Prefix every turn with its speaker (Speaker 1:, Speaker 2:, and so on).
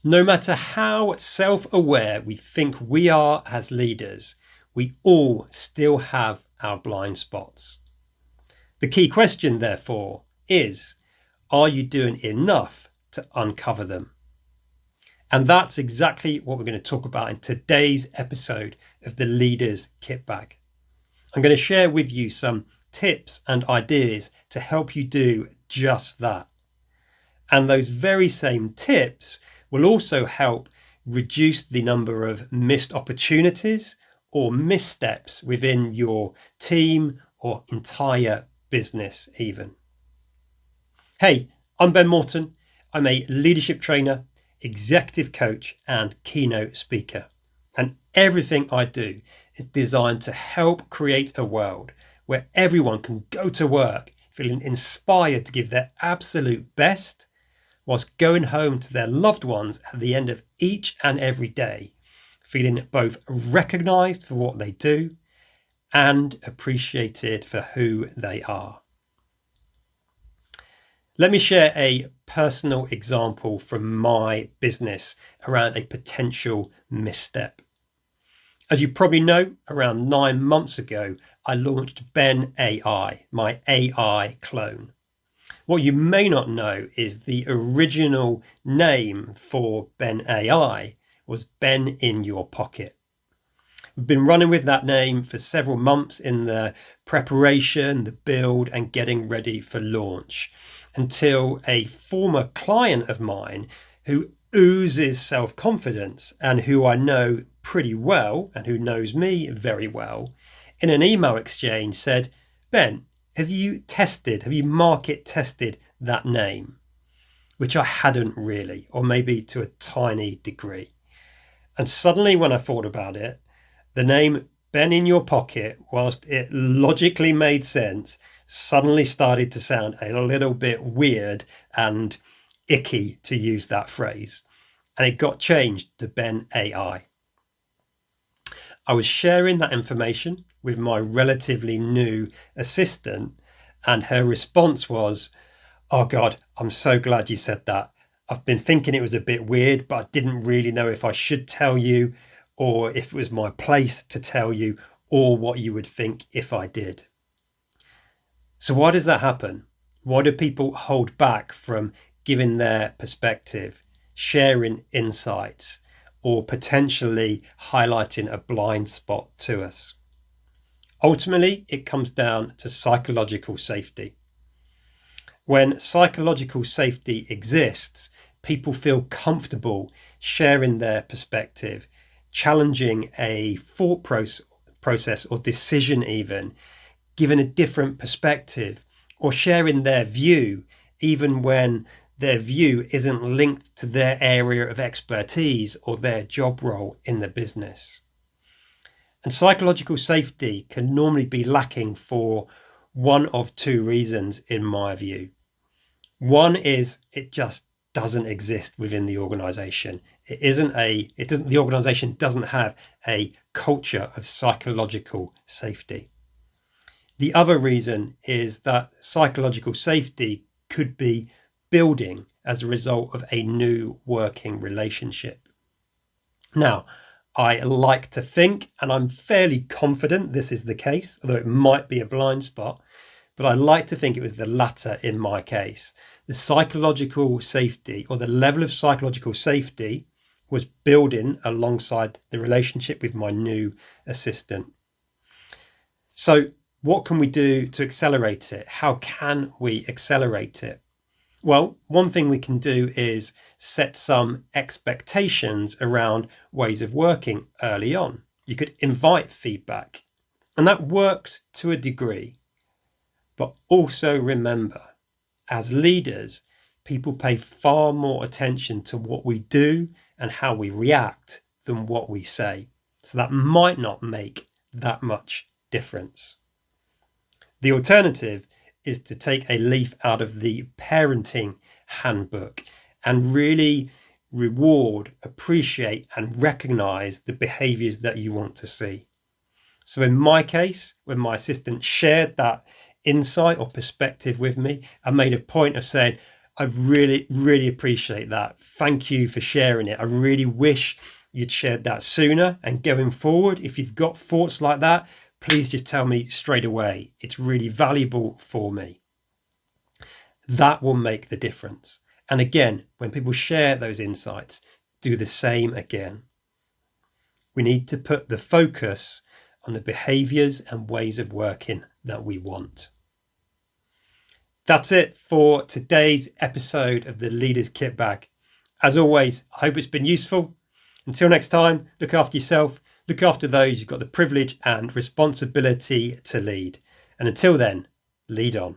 Speaker 1: No matter how self-aware we think we are as leaders, we all still have our blind spots. The key question, therefore, is, are you doing enough to uncover them? And that's exactly what we're going to talk about in today's episode of the Leaders Kitbag. I'm going to share with you some tips and ideas to help you do just that. And those very same tips will also help reduce the number of missed opportunities or missteps within your team or entire business even. Hey, I'm Ben Morton. I'm a leadership trainer, executive coach, and keynote speaker. And everything I do is designed to help create a world where everyone can go to work feeling inspired to give their absolute best, whilst going home to their loved ones at the end of each and every day, feeling both recognised for what they do and appreciated for who they are. Let me share a personal example from my business around a potential misstep. As you probably know, around 9 months ago, I launched Ben AI, my AI clone. What you may not know is the original name for Ben AI was Ben in Your Pocket. We've been running with that name for several months in the preparation, the build, and getting ready for launch, until a former client of mine who oozes self-confidence and who I know pretty well and who knows me very well, in an email exchange said, "Ben, have you market tested that name?" Which I hadn't really, or maybe to a tiny degree. And suddenly when I thought about it, the name Ben in Your Pocket, whilst it logically made sense, suddenly started to sound a little bit weird and icky, to use that phrase. And it got changed to Ben AI. I was sharing that information with my relatively new assistant, and her response was, "Oh God, I'm so glad you said that. I've been thinking it was a bit weird, but I didn't really know if I should tell you or if it was my place to tell you or what you would think if I did." So why does that happen? Why do people hold back from giving their perspective, sharing insights, or potentially highlighting a blind spot to us? Ultimately, it comes down to psychological safety. When psychological safety exists, people feel comfortable sharing their perspective, challenging a thought process or decision even, giving a different perspective, or sharing their view even when their view isn't linked to their area of expertise or their job role in the business. And psychological safety can normally be lacking for one of two reasons, in my view. One is it just doesn't exist within the organization. The organization doesn't have a culture of psychological safety. The other reason is that psychological safety could be building as a result of a new working relationship. Now, I like to think, and I'm fairly confident this is the case, although it might be a blind spot, but I like to think it was the latter in my case. The psychological safety, or the level of psychological safety, was building alongside the relationship with my new assistant. So what can we do to accelerate it? How can we accelerate it? Well, one thing we can do is set some expectations around ways of working early on. You could invite feedback, and that works to a degree. But also remember, as leaders, people pay far more attention to what we do and how we react than what we say. So that might not make that much difference. The alternative is to take a leaf out of the parenting handbook and really reward, appreciate, and recognize the behaviors that you want to see. So in my case, when my assistant shared that insight or perspective with me, I made a point of saying, I really, really appreciate that. Thank you for sharing it. I really wish you'd shared that sooner. And going forward, if you've got thoughts like that, please just tell me straight away. It's really valuable for me. That will make the difference. And again, when people share those insights, do the same again. We need to put the focus on the behaviors and ways of working that we want. That's it for today's episode of the Leaders Kitbag. As always, I hope it's been useful. Until next time, look after yourself, look after those you've got the privilege and responsibility to lead. And until then, lead on.